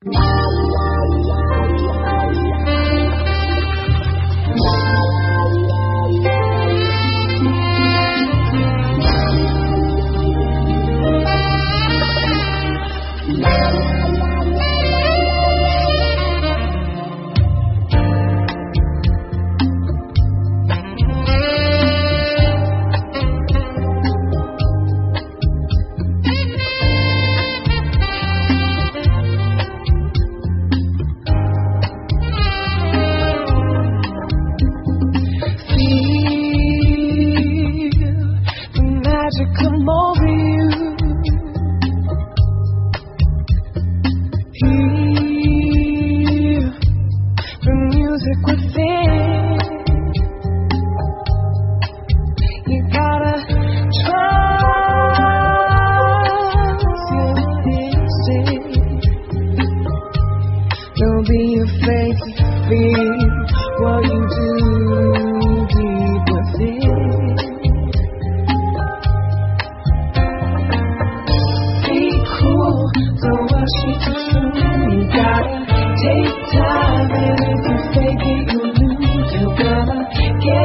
Take time,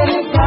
take it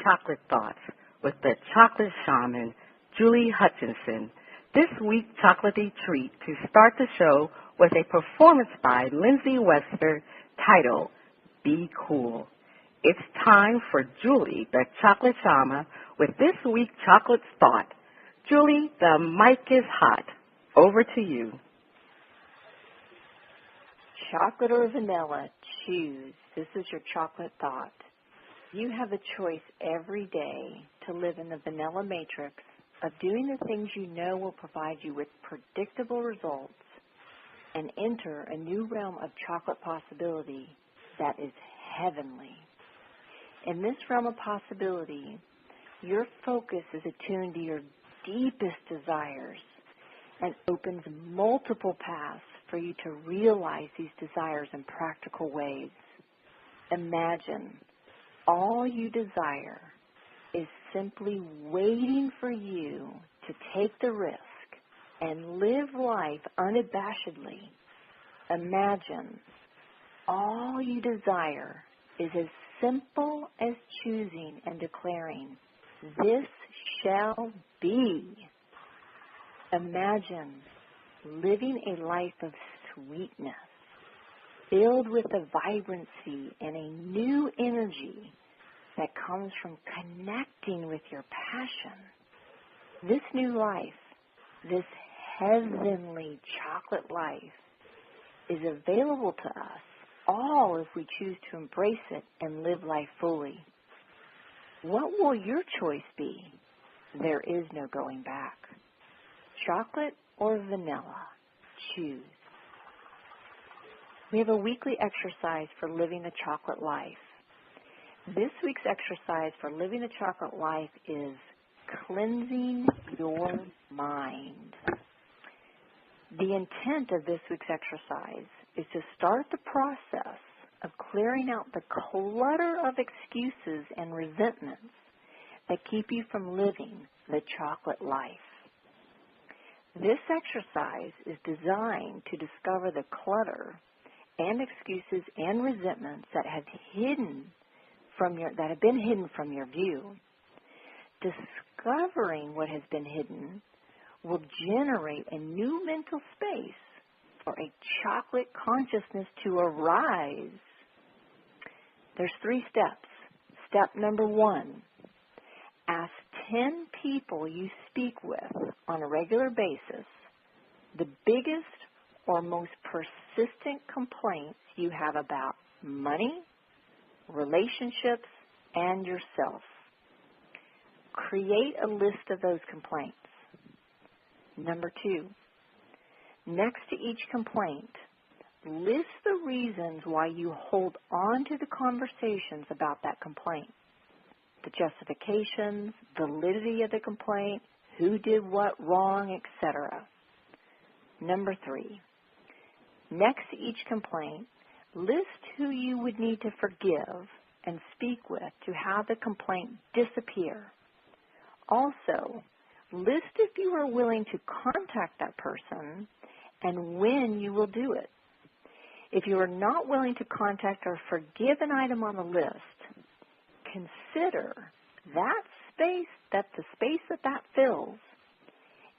Chocolate Thoughts with the Chocolate Shaman, Julie Hutchinson. This week's chocolatey treat to start the show was a performance by Lindsay Wester titled, Be Cool. It's time for Julie, the Chocolate Shaman, with this week's Chocolate Thought. Julie, the mic is hot. Over to you. Chocolate or vanilla, choose. This is your chocolate thought. You have a choice every day to live in the vanilla matrix of doing the things you know will provide you with predictable results and enter a new realm of chocolate possibility that is heavenly. In this realm of possibility, your focus is attuned to your deepest desires and opens multiple paths for you to realize these desires in practical ways. Imagine all you desire is simply waiting for you to take the risk and live life unabashedly. Imagine all you desire is as simple as choosing and declaring, this shall be. Imagine living a life of sweetness, filled with a vibrancy and a new energy that comes from connecting with your passion. This new life, this heavenly chocolate life, is available to us all if we choose to embrace it and live life fully. What will your choice be? There is no going back. Chocolate or vanilla? Choose. We have a weekly exercise for living the chocolate life. This week's exercise for living the chocolate life is cleansing your mind. The intent of this week's exercise is to start the process of clearing out the clutter of excuses and resentments that keep you from living the chocolate life. This exercise is designed to discover the clutter and excuses and resentments that have been hidden from your view. Discovering what has been hidden will generate a new mental space for a chocolate consciousness to arise. There's 3 steps. Step number 1, ask 10 people you speak with on a regular basis the biggest or most persistent complaints you have about money, relationships, and yourself. Create a list of those complaints. Number 2, next to each complaint, list the reasons why you hold on to the conversations about that complaint. The justifications, validity of the complaint, who did what wrong, etc. Number 3, next to each complaint, list who you would need to forgive and speak with to have the complaint disappear. Also, list if you are willing to contact that person and when you will do it. If you are not willing to contact or forgive an item on the list, consider that the space that fills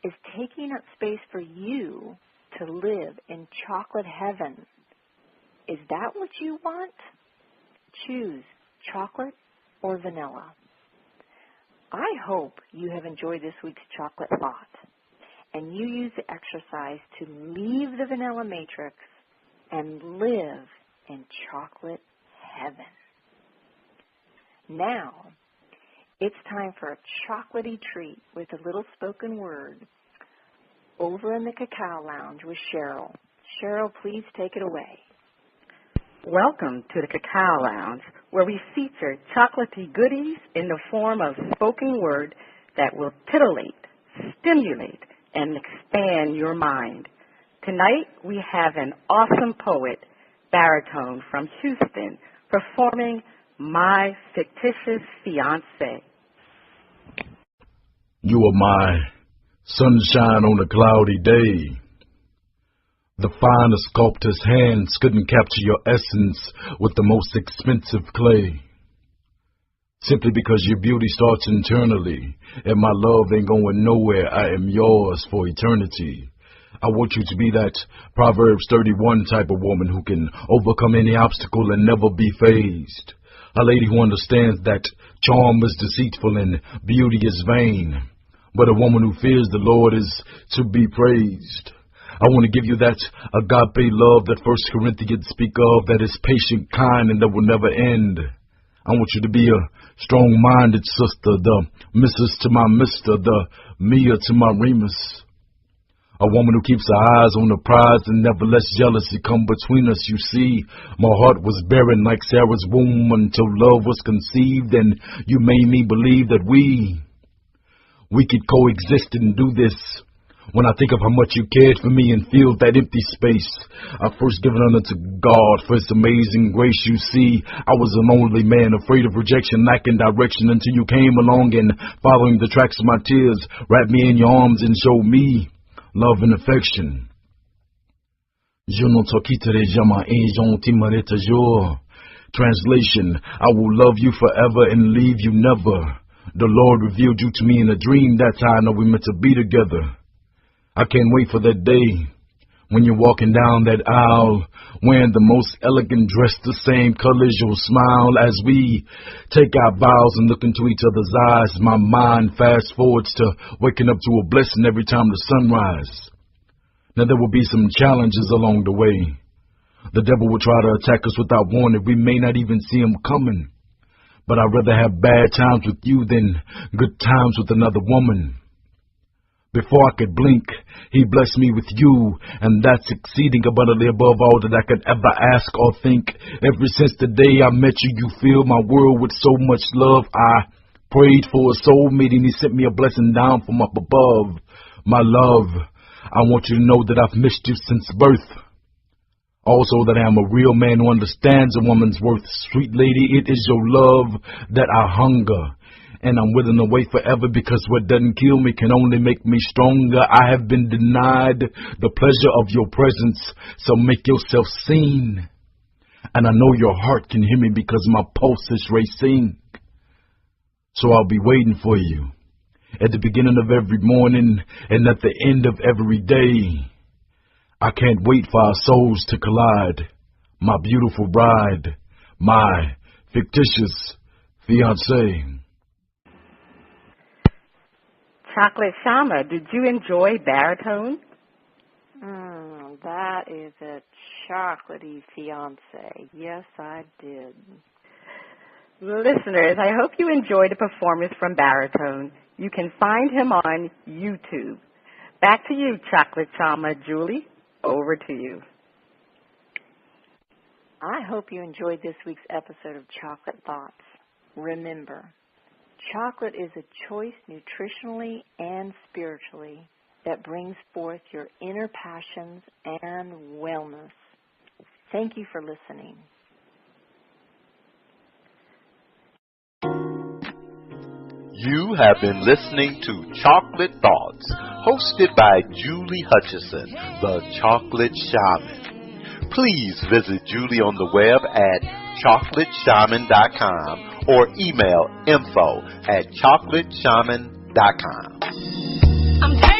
is taking up space for you to live in chocolate heaven. Is that what you want? Choose chocolate or vanilla. I hope you have enjoyed this week's chocolate thought and you use the exercise to leave the vanilla matrix and live in chocolate heaven. Now, it's time for a chocolatey treat with a little spoken word over in the Cacao Lounge with Cheryl. Cheryl, please take it away. Welcome to the Cacao Lounge, where we feature chocolatey goodies in the form of spoken word that will titillate, stimulate, and expand your mind. Tonight, we have an awesome poet, baritone from Houston, performing My Fictitious Fiancé. You are my sunshine on a cloudy day. The finest sculptor's hands couldn't capture your essence with the most expensive clay. Simply because your beauty starts internally, and my love ain't going nowhere. I am yours for eternity. I want you to be that Proverbs 31 type of woman who can overcome any obstacle and never be fazed. A lady who understands that charm is deceitful and beauty is vain, but a woman who fears the Lord is to be praised. I want to give you that agape love that 1 Corinthians speak of, that is patient, kind, and that will never end. I want you to be a strong-minded sister, the Mrs. to my Mr., the Mia to my Remus. A woman who keeps her eyes on the prize and never lets jealousy come between us. You see, my heart was barren like Sarah's womb until love was conceived, and you made me believe that we could coexist and do this. When I think of how much you cared for me and filled that empty space, I first given honor to God for His amazing grace. You see, I was a lonely man, afraid of rejection, lacking direction, until you came along and, following the tracks of my tears, wrapped me in your arms and showed me love and affection. Je ne te quitterai jamais et je t'aimerai toujours. Translation, I will love you forever and leave you never. The Lord revealed you to me in a dream. That's how I know we're meant to be together. I can't wait for that day when you're walking down that aisle, wearing the most elegant dress, the same colors, your smile, as we take our vows and look into each other's eyes. My mind fast forwards to waking up to a blessing every time the sun rises. Now there will be some challenges along the way. The devil will try to attack us without warning. We may not even see him coming. But I'd rather have bad times with you than good times with another woman. Before I could blink, He blessed me with you, and that's exceeding abundantly above all that I could ever ask or think. Ever since the day I met you, you filled my world with so much love. I prayed for a soulmate, and He sent me a blessing down from up above. My love, I want you to know that I've missed you since birth. Also that I am a real man who understands a woman's worth. Sweet lady, it is your love that I hunger. And I'm willing to wait forever, because what doesn't kill me can only make me stronger. I have been denied the pleasure of your presence, so make yourself seen. And I know your heart can hear me because my pulse is racing. So I'll be waiting for you at the beginning of every morning and at the end of every day. I can't wait for our souls to collide. My beautiful bride, my fictitious fiancé. Chocolate Shaman, did you enjoy baritone? That is a chocolatey fiance. Yes, I did. Listeners, I hope you enjoyed the performance from baritone. You can find him on YouTube. Back to you, Chocolate Shaman. Julie, over to you. I hope you enjoyed this week's episode of Chocolate Thoughts. Remember, chocolate is a choice nutritionally and spiritually that brings forth your inner passions and wellness. Thank you for listening. You have been listening to Chocolate Thoughts, hosted by Julie Hutchinson, the Chocolate Shaman. Please visit Julie on the web at chocolateshaman.com or email info@chocolateshaman.com.